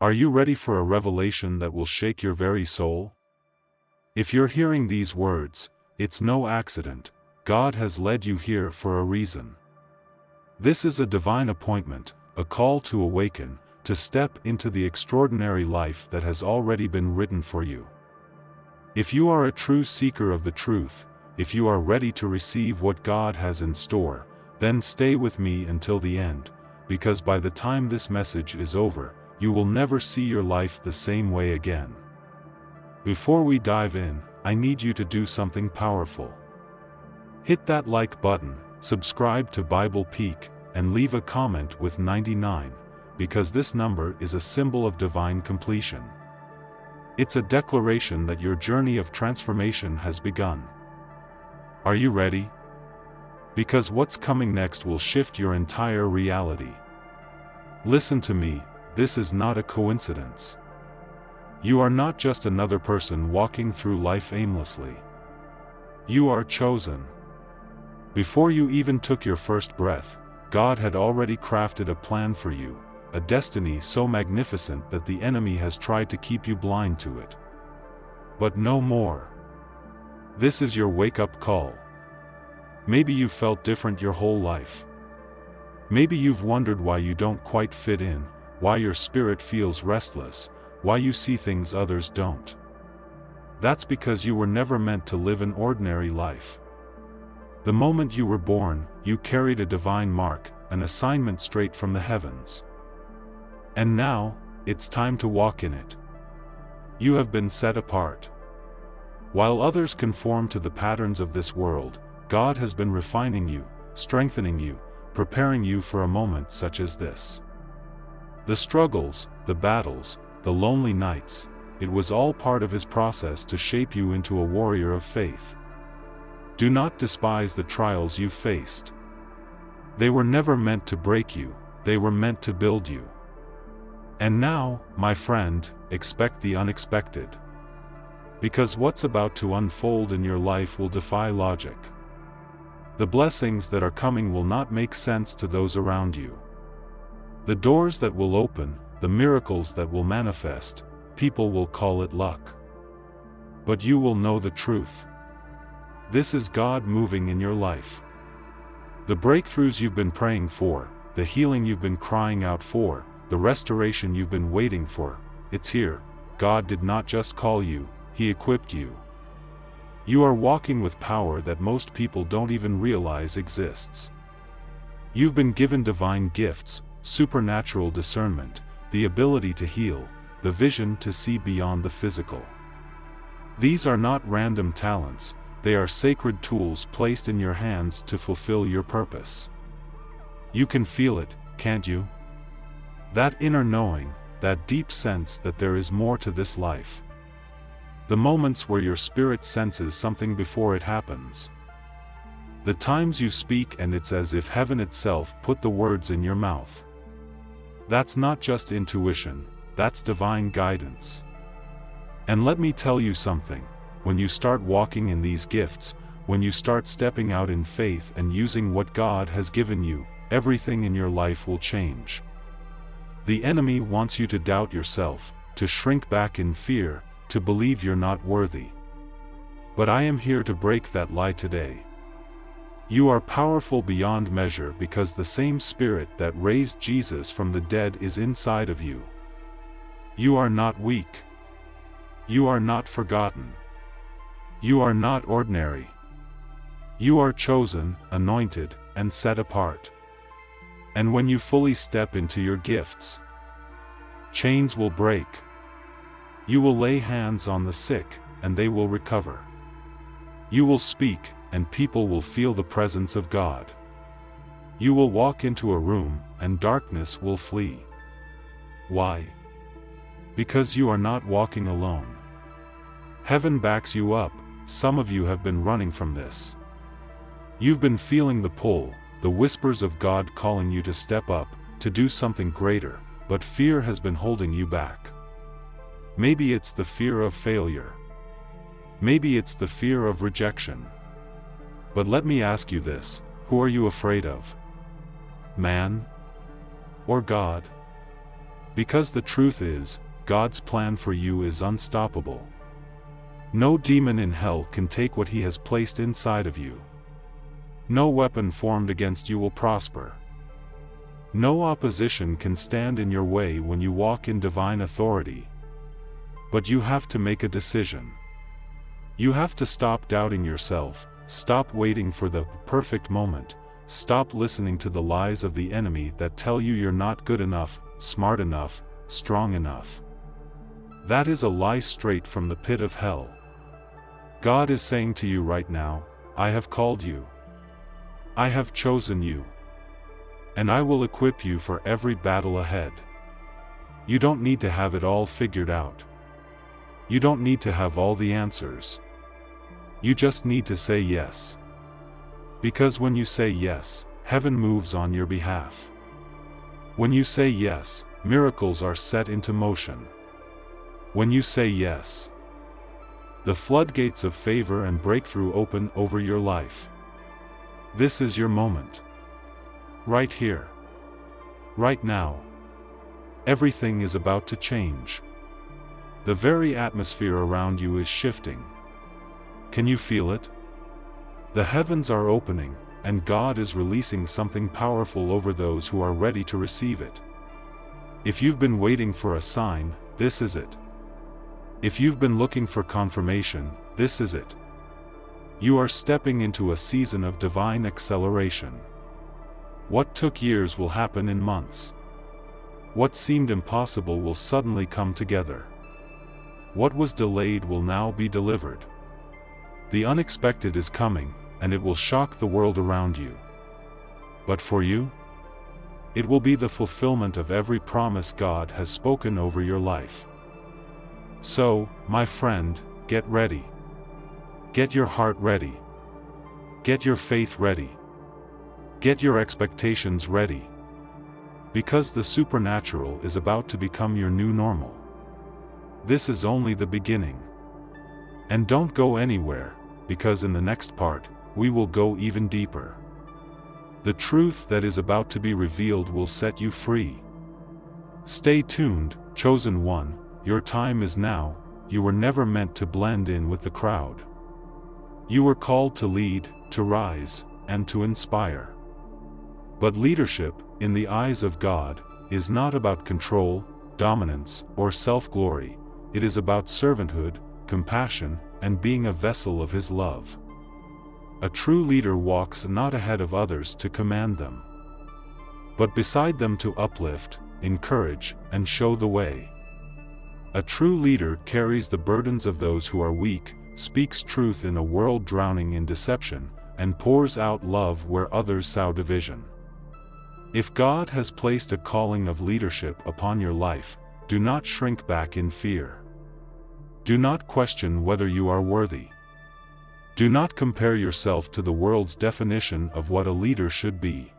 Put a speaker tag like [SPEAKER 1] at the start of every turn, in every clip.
[SPEAKER 1] Are you ready for a revelation that will shake your very soul? If you're hearing these words, it's no accident. God has led you here for a reason. This is a divine appointment, a call to awaken, to step into the extraordinary life that has already been written for you. If you are a true seeker of the truth, if you are ready to receive what God has in store, then stay with me until the end, because by the time this message is over, you will never see your life the same way again. Before we dive in, I need you to do something powerful. Hit that like button, subscribe to Bible Peak, and leave a comment with 99, because this number is a symbol of divine completion. It's a declaration that your journey of transformation has begun. Are you ready? Because what's coming next will shift your entire reality. Listen to me, this is not a coincidence. You are not just another person walking through life aimlessly. You are chosen. Before you even took your first breath, God had already crafted a plan for you, a destiny so magnificent that the enemy has tried to keep you blind to it. But no more. This is your wake-up call. Maybe you felt different your whole life. Maybe you've wondered why you don't quite fit in, why your spirit feels restless, why you see things others don't. That's because you were never meant to live an ordinary life. The moment you were born, you carried a divine mark, an assignment straight from the heavens. And now, it's time to walk in it. You have been set apart. While others conform to the patterns of this world, God has been refining you, strengthening you, preparing you for a moment such as this. The struggles, the battles, the lonely nights, it was all part of His process to shape you into a warrior of faith. Do not despise the trials you've faced. They were never meant to break you, they were meant to build you. And now, my friend, expect the unexpected. Because what's about to unfold in your life will defy logic. The blessings that are coming will not make sense to those around you. The doors that will open, the miracles that will manifest, people will call it luck. But you will know the truth. This is God moving in your life. The breakthroughs you've been praying for, the healing you've been crying out for, the restoration you've been waiting for, it's here. God did not just call you, He equipped you. You are walking with power that most people don't even realize exists. You've been given divine gifts, supernatural discernment, the ability to heal, the vision to see beyond the physical. These are not random talents, they are sacred tools placed in your hands to fulfill your purpose. You can feel it, can't you? That inner knowing, that deep sense that there is more to this life. The moments where your spirit senses something before it happens. The times you speak and it's as if heaven itself put the words in your mouth. That's not just intuition, that's divine guidance. And let me tell you something, when you start walking in these gifts, when you start stepping out in faith and using what God has given you, everything in your life will change. The enemy wants you to doubt yourself, to shrink back in fear, to believe you're not worthy. But I am here to break that lie today. You are powerful beyond measure because the same Spirit that raised Jesus from the dead is inside of you. You are not weak. You are not forgotten. You are not ordinary. You are chosen, anointed, and set apart. And when you fully step into your gifts, chains will break. You will lay hands on the sick, and they will recover. You will speak, and people will feel the presence of God. You will walk into a room, and darkness will flee. Why? Because you are not walking alone. Heaven backs you up. Some of you have been running from this. You've been feeling the pull, the whispers of God calling you to step up, to do something greater, but fear has been holding you back. Maybe it's the fear of failure. Maybe it's the fear of rejection. But let me ask you this, who are you afraid of? Man? Or God? Because the truth is, God's plan for you is unstoppable. No demon in hell can take what He has placed inside of you. No weapon formed against you will prosper. No opposition can stand in your way when you walk in divine authority. But you have to make a decision. You have to stop doubting yourself, stop waiting for the perfect moment, stop listening to the lies of the enemy that tell you you're not good enough, smart enough, strong enough. That is a lie straight from the pit of hell. God is saying to you right now, I have called you. I have chosen you. And I will equip you for every battle ahead. You don't need to have it all figured out. You don't need to have all the answers. You just need to say yes. Because when you say yes, heaven moves on your behalf. When you say yes, miracles are set into motion. When you say yes, the floodgates of favor and breakthrough open over your life. This is your moment. Right here. Right now. Everything is about to change. The very atmosphere around you is shifting. Can you feel it? The heavens are opening, and God is releasing something powerful over those who are ready to receive it. If you've been waiting for a sign, this is it. If you've been looking for confirmation, this is it. You are stepping into a season of divine acceleration. What took years will happen in months. What seemed impossible will suddenly come together. What was delayed will now be delivered. The unexpected is coming, and it will shock the world around you. But for you, it will be the fulfillment of every promise God has spoken over your life. So, my friend, get ready. Get your heart ready. Get your faith ready. Get your expectations ready. Because the supernatural is about to become your new normal. This is only the beginning. And don't go anywhere, because in the next part, we will go even deeper. The truth that is about to be revealed will set you free. Stay tuned, chosen one, your time is now. You were never meant to blend in with the crowd. You were called to lead, to rise, and to inspire. But leadership, in the eyes of God, is not about control, dominance, or self-glory. It is about servanthood, compassion, and being a vessel of His love. A true leader walks not ahead of others to command them, but beside them to uplift, encourage, and show the way. A true leader carries the burdens of those who are weak, speaks truth in a world drowning in deception, and pours out love where others sow division. If God has placed a calling of leadership upon your life, do not shrink back in fear. Do not question whether you are worthy. Do not compare yourself to the world's definition of what a leader should be.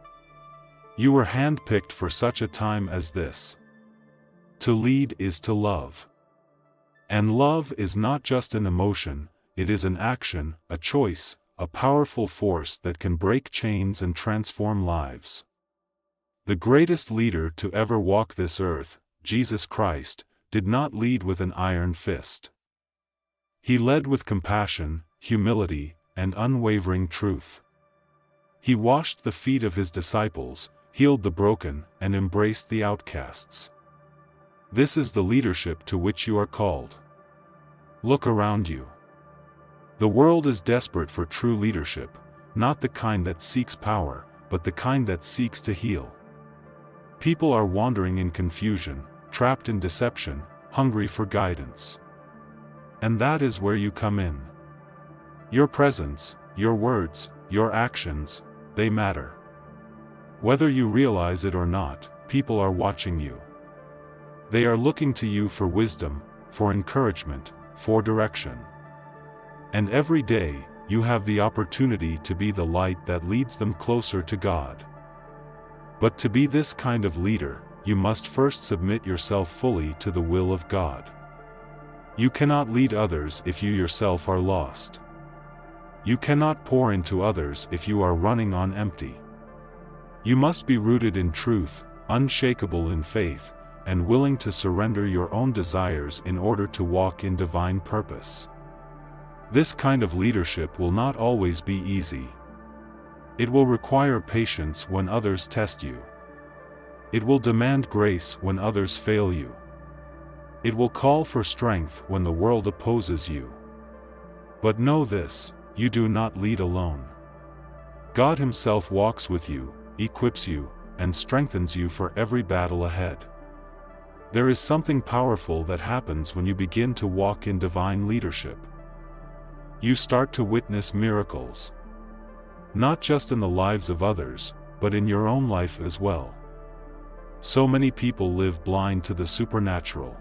[SPEAKER 1] You were handpicked for such a time as this. To lead is to love. And love is not just an emotion, it is an action, a choice, a powerful force that can break chains and transform lives. The greatest leader to ever walk this earth, Jesus Christ, did not lead with an iron fist. He led with compassion, humility, and unwavering truth. He washed the feet of His disciples, healed the broken, and embraced the outcasts. This is the leadership to which you are called. Look around you. The world is desperate for true leadership, not the kind that seeks power, but the kind that seeks to heal. People are wandering in confusion, trapped in deception, hungry for guidance. And that is where you come in. Your presence, your words, your actions, they matter. Whether you realize it or not, people are watching you. They are looking to you for wisdom, for encouragement, for direction. And every day, you have the opportunity to be the light that leads them closer to God. But to be this kind of leader, you must first submit yourself fully to the will of God. You cannot lead others if you yourself are lost. You cannot pour into others if you are running on empty. You must be rooted in truth, unshakable in faith, and willing to surrender your own desires in order to walk in divine purpose. This kind of leadership will not always be easy. It will require patience when others test you. It will demand grace when others fail you. It will call for strength when the world opposes you. But know this, you do not lead alone. God Himself walks with you, equips you, and strengthens you for every battle ahead. There is something powerful that happens when you begin to walk in divine leadership. You start to witness miracles. Not just in the lives of others, but in your own life as well. So many people live blind to the supernatural.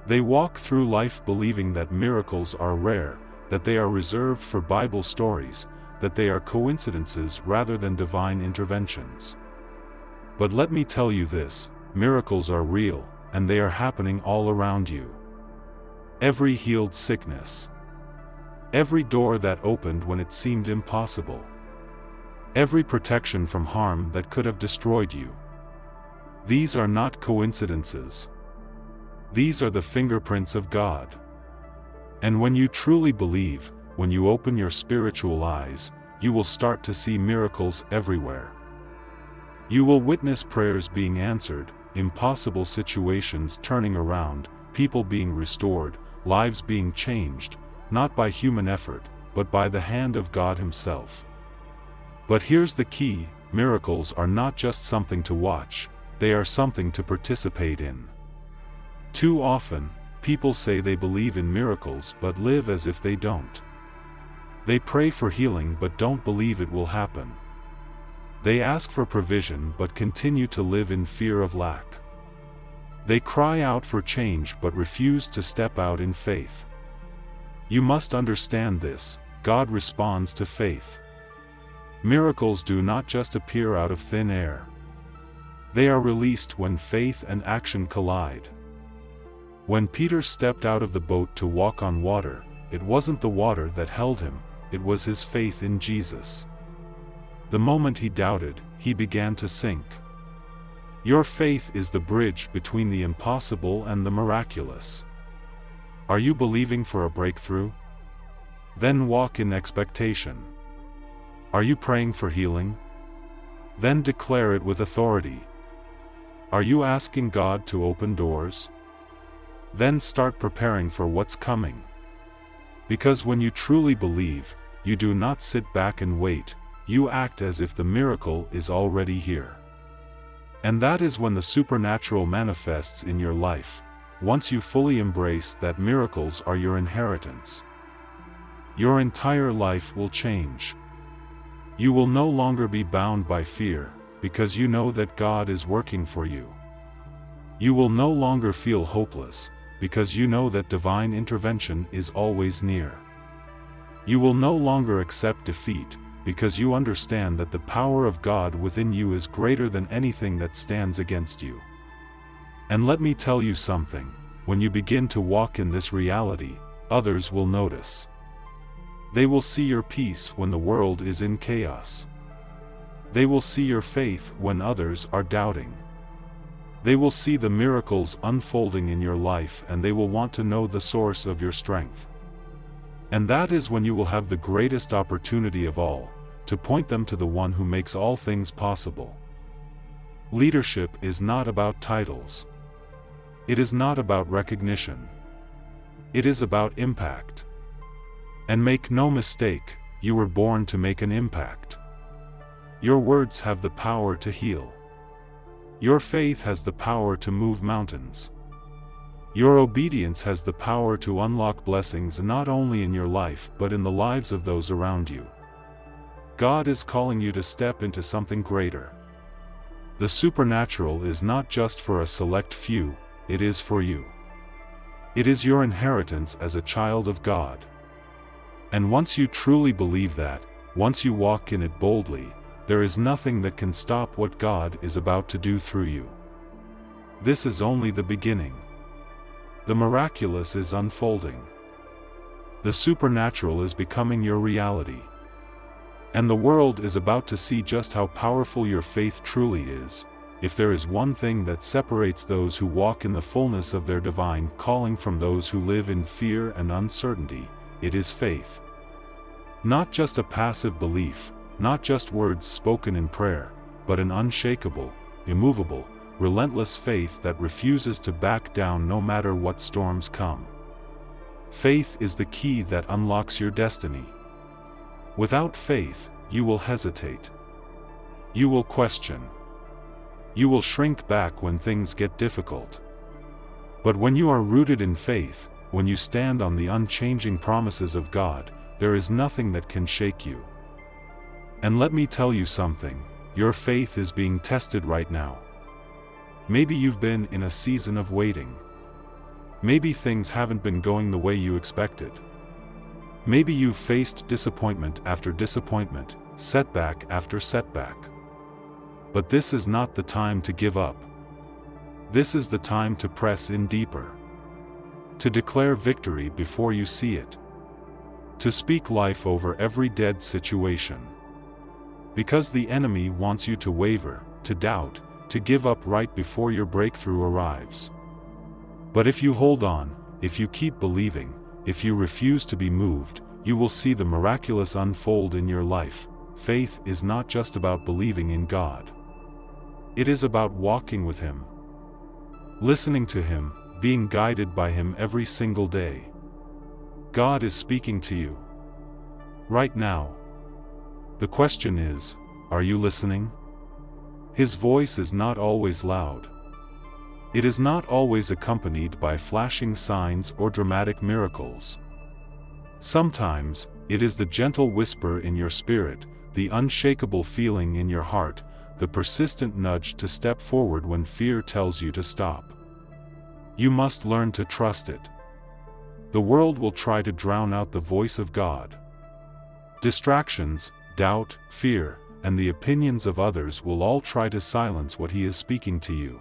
[SPEAKER 1] They walk through life believing that miracles are rare, that they are reserved for Bible stories, that they are coincidences rather than divine interventions. But let me tell you this, miracles are real, and they are happening all around you. Every healed sickness. Every door that opened when it seemed impossible. Every protection from harm that could have destroyed you. These are not coincidences. These are the fingerprints of God. And when you truly believe, when you open your spiritual eyes, you will start to see miracles everywhere. You will witness prayers being answered, impossible situations turning around, people being restored, lives being changed, not by human effort, but by the hand of God Himself. But here's the key, miracles are not just something to watch, they are something to participate in. Too often, people say they believe in miracles but live as if they don't. They pray for healing but don't believe it will happen. They ask for provision but continue to live in fear of lack. They cry out for change but refuse to step out in faith. You must understand this, God responds to faith. Miracles do not just appear out of thin air. They are released when faith and action collide. When Peter stepped out of the boat to walk on water, it wasn't the water that held him, it was his faith in Jesus. The moment he doubted, he began to sink. Your faith is the bridge between the impossible and the miraculous. Are you believing for a breakthrough? Then walk in expectation. Are you praying for healing? Then declare it with authority. Are you asking God to open doors? Then start preparing for what's coming. Because when you truly believe, you do not sit back and wait, you act as if the miracle is already here. And that is when the supernatural manifests in your life, once you fully embrace that miracles are your inheritance. Your entire life will change. You will no longer be bound by fear, because you know that God is working for you. You will no longer feel hopeless, because you know that divine intervention is always near. You will no longer accept defeat, because you understand that the power of God within you is greater than anything that stands against you. And let me tell you something, when you begin to walk in this reality, others will notice. They will see your peace when the world is in chaos. They will see your faith when others are doubting. They will see the miracles unfolding in your life and they will want to know the source of your strength. And that is when you will have the greatest opportunity of all, to point them to the one who makes all things possible. Leadership is not about titles. It is not about recognition. It is about impact. And make no mistake, you were born to make an impact. Your words have the power to heal. Your faith has the power to move mountains. Your obedience has the power to unlock blessings not only in your life but in the lives of those around you. God is calling you to step into something greater. The supernatural is not just for a select few, it is for you. It is your inheritance as a child of God. And once you truly believe that, once you walk in it boldly, there is nothing that can stop what God is about to do through you. This is only the beginning. The miraculous is unfolding. The supernatural is becoming your reality. And the world is about to see just how powerful your faith truly is, if there is one thing that separates those who walk in the fullness of their divine calling from those who live in fear and uncertainty, it is faith. Not just a passive belief, not just words spoken in prayer, but an unshakable, immovable, relentless faith that refuses to back down no matter what storms come. Faith is the key that unlocks your destiny. Without faith, you will hesitate. You will question. You will shrink back when things get difficult. But when you are rooted in faith, when you stand on the unchanging promises of God, there is nothing that can shake you. And let me tell you something, your faith is being tested right now. Maybe you've been in a season of waiting. Maybe things haven't been going the way you expected. Maybe you've faced disappointment after disappointment, setback after setback. But this is not the time to give up. This is the time to press in deeper. To declare victory before you see it. To speak life over every dead situation. Because the enemy wants you to waver, to doubt, to give up right before your breakthrough arrives. But if you hold on, if you keep believing, if you refuse to be moved, you will see the miraculous unfold in your life. Faith is not just about believing in God. It is about walking with Him. Listening to Him, being guided by Him every single day. God is speaking to you. Right now. The question is, are you listening? His voice is not always loud. It is not always accompanied by flashing signs or dramatic miracles. Sometimes, it is the gentle whisper in your spirit, the unshakable feeling in your heart, the persistent nudge to step forward when fear tells you to stop. You must learn to trust it. The world will try to drown out the voice of God. Distractions, doubt, fear, and the opinions of others will all try to silence what He is speaking to you.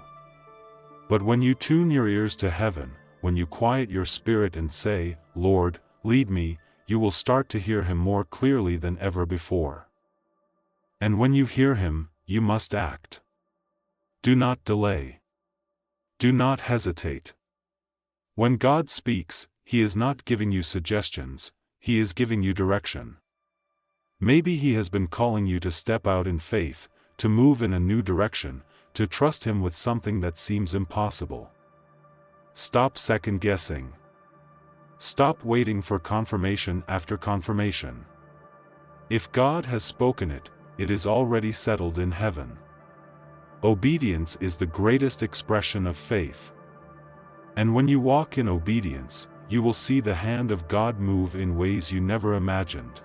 [SPEAKER 1] But when you tune your ears to heaven, when you quiet your spirit and say, "Lord, lead me," you will start to hear Him more clearly than ever before. And when you hear Him, you must act. Do not delay. Do not hesitate. When God speaks, He is not giving you suggestions, He is giving you direction. Maybe He has been calling you to step out in faith, to move in a new direction, to trust Him with something that seems impossible. Stop second-guessing. Stop waiting for confirmation after confirmation. If God has spoken it, it is already settled in heaven. Obedience is the greatest expression of faith. And when you walk in obedience, you will see the hand of God move in ways you never imagined.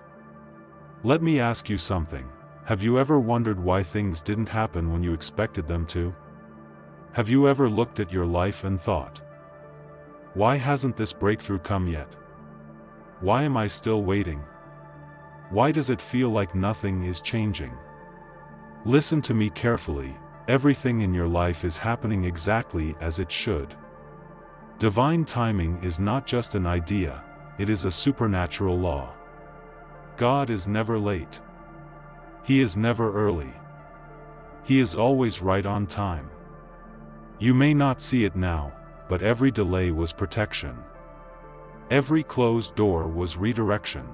[SPEAKER 1] Let me ask you something. Have you ever wondered why things didn't happen when you expected them to? Have you ever looked at your life and thought, why hasn't this breakthrough come yet? Why am I still waiting? Why does it feel like nothing is changing? Listen to me carefully, everything in your life is happening exactly as it should. Divine timing is not just an idea, it is a supernatural law. God is never late. He is never early. He is always right on time. You may not see it now, but every delay was protection. Every closed door was redirection.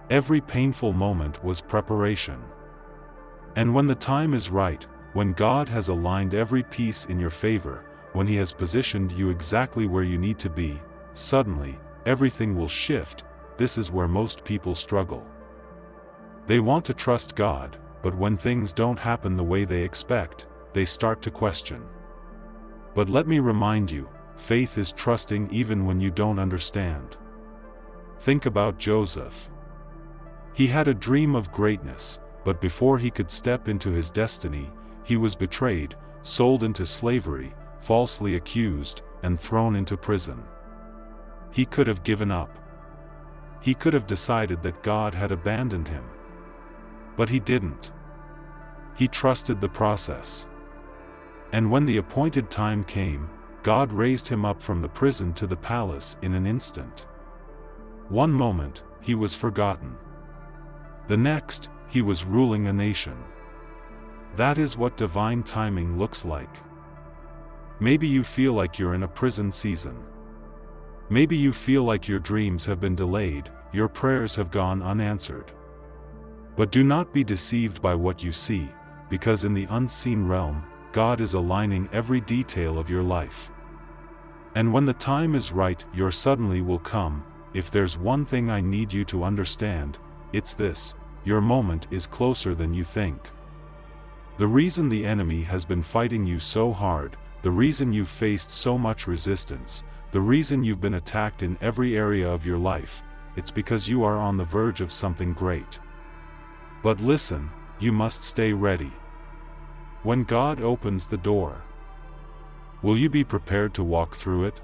[SPEAKER 1] Every painful moment was preparation. And when the time is right, when God has aligned every piece in your favor, when He has positioned you exactly where you need to be, suddenly, everything will shift. This is where most people struggle. They want to trust God, but when things don't happen the way they expect, they start to question. But let me remind you, faith is trusting even when you don't understand. Think about Joseph. He had a dream of greatness, but before he could step into his destiny, he was betrayed, sold into slavery, falsely accused, and thrown into prison. He could have given up. He could have decided that God had abandoned him. But he didn't. He trusted the process. And when the appointed time came, God raised him up from the prison to the palace in an instant. One moment, he was forgotten. The next, he was ruling a nation. That is what divine timing looks like. Maybe you feel like you're in a prison season. Maybe you feel like your dreams have been delayed, your prayers have gone unanswered. But do not be deceived by what you see, because in the unseen realm, God is aligning every detail of your life. And when the time is right, your suddenly will come. If there's one thing I need you to understand, it's this: your moment is closer than you think. The reason the enemy has been fighting you so hard, the reason you've faced so much resistance, the reason you've been attacked in every area of your life, it's because you are on the verge of something great. But listen, you must stay ready. When God opens the door, will you be prepared to walk through it?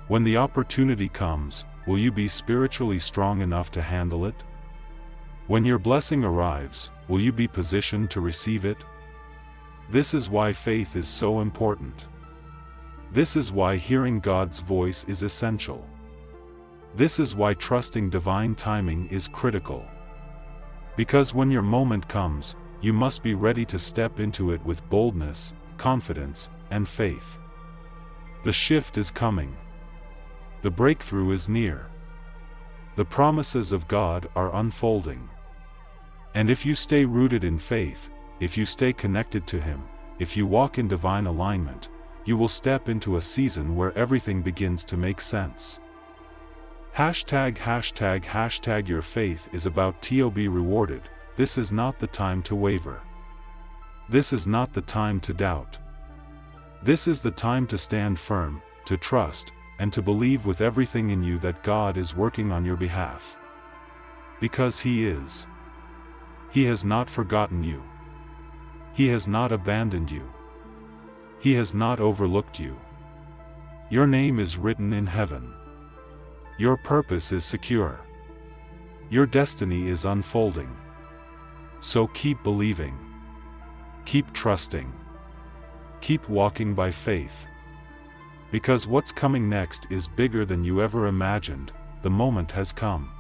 [SPEAKER 1] When the opportunity comes, will you be spiritually strong enough to handle it? When your blessing arrives, will you be positioned to receive it? This is why faith is so important. This is why hearing God's voice is essential. This is why trusting divine timing is critical. Because when your moment comes, you must be ready to step into it with boldness, confidence, and faith. The shift is coming. The breakthrough is near. The promises of God are unfolding. And if you stay rooted in faith, if you stay connected to Him, if you walk in divine alignment, you will step into a season where everything begins to make sense. ### Your faith is about to be rewarded. This is not the time to waver. This is not the time to doubt. This is the time to stand firm, to trust, and to believe with everything in you that God is working on your behalf. Because He is. He has not forgotten you. He has not abandoned you. He has not overlooked you. Your name is written in heaven. Your purpose is secure. Your destiny is unfolding. So keep believing. Keep trusting. Keep walking by faith. Because what's coming next is bigger than you ever imagined. The moment has come.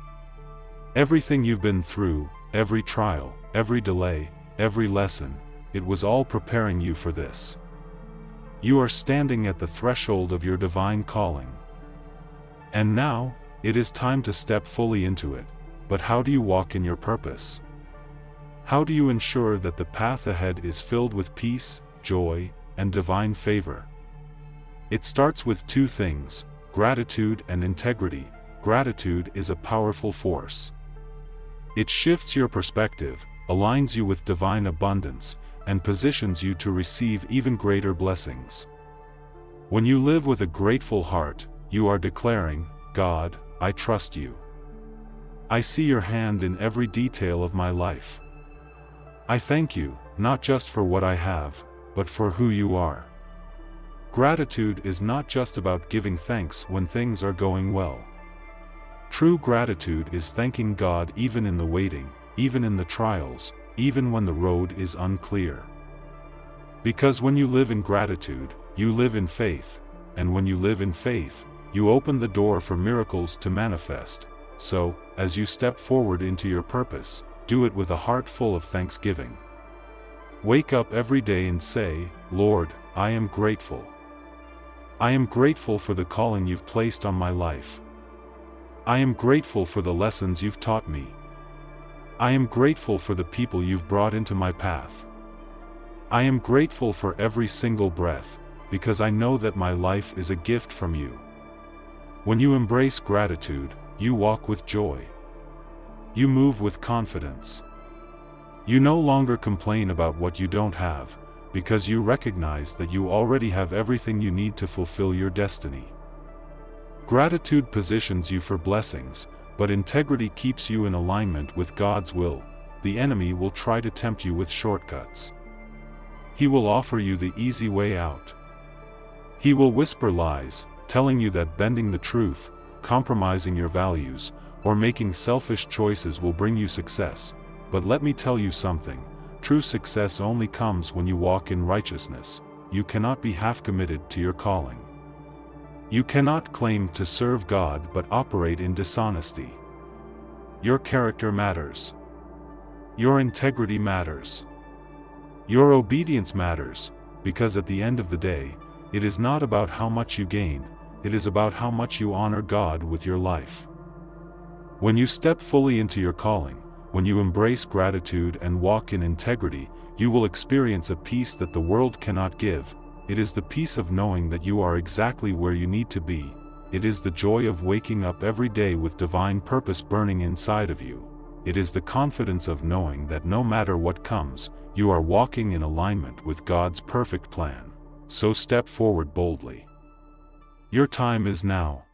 [SPEAKER 1] Everything you've been through, every trial, every delay, every lesson, it was all preparing you for this. You are standing at the threshold of your divine calling. And now, it is time to step fully into it. But how do you walk in your purpose? How do you ensure that the path ahead is filled with peace, joy, and divine favor? It starts with two things: gratitude and integrity. Gratitude is a powerful force. It shifts your perspective, aligns you with divine abundance, and positions you to receive even greater blessings. When you live with a grateful heart, you are declaring, "God, I trust you. I see your hand in every detail of my life. I thank you, not just for what I have, but for who you are." Gratitude is not just about giving thanks when things are going well. True gratitude is thanking God even in the waiting, even in the trials, even when the road is unclear. Because when you live in gratitude, you live in faith, and when you live in faith, you open the door for miracles to manifest. So, as you step forward into your purpose, do it with a heart full of thanksgiving. Wake up every day and say, "Lord, I am grateful. I am grateful for the calling you've placed on my life. I am grateful for the lessons you've taught me. I am grateful for the people you've brought into my path. I am grateful for every single breath, because I know that my life is a gift from you." When you embrace gratitude, you walk with joy. You move with confidence. You no longer complain about what you don't have, because you recognize that you already have everything you need to fulfill your destiny. Gratitude positions you for blessings, but integrity keeps you in alignment with God's will. The enemy will try to tempt you with shortcuts. He will offer you the easy way out. He will whisper lies, telling you that bending the truth, compromising your values, or making selfish choices will bring you success. But let me tell you something: true success only comes when you walk in righteousness. You cannot be half committed to your calling. You cannot claim to serve God but operate in dishonesty. Your character matters. Your integrity matters. Your obedience matters, because at the end of the day, it is not about how much you gain, it is about how much you honor God with your life. When you step fully into your calling, when you embrace gratitude and walk in integrity, you will experience a peace that the world cannot give. It is the peace of knowing that you are exactly where you need to be. It is the joy of waking up every day with divine purpose burning inside of you. It is the confidence of knowing that no matter what comes, you are walking in alignment with God's perfect plan. So step forward boldly. Your time is now.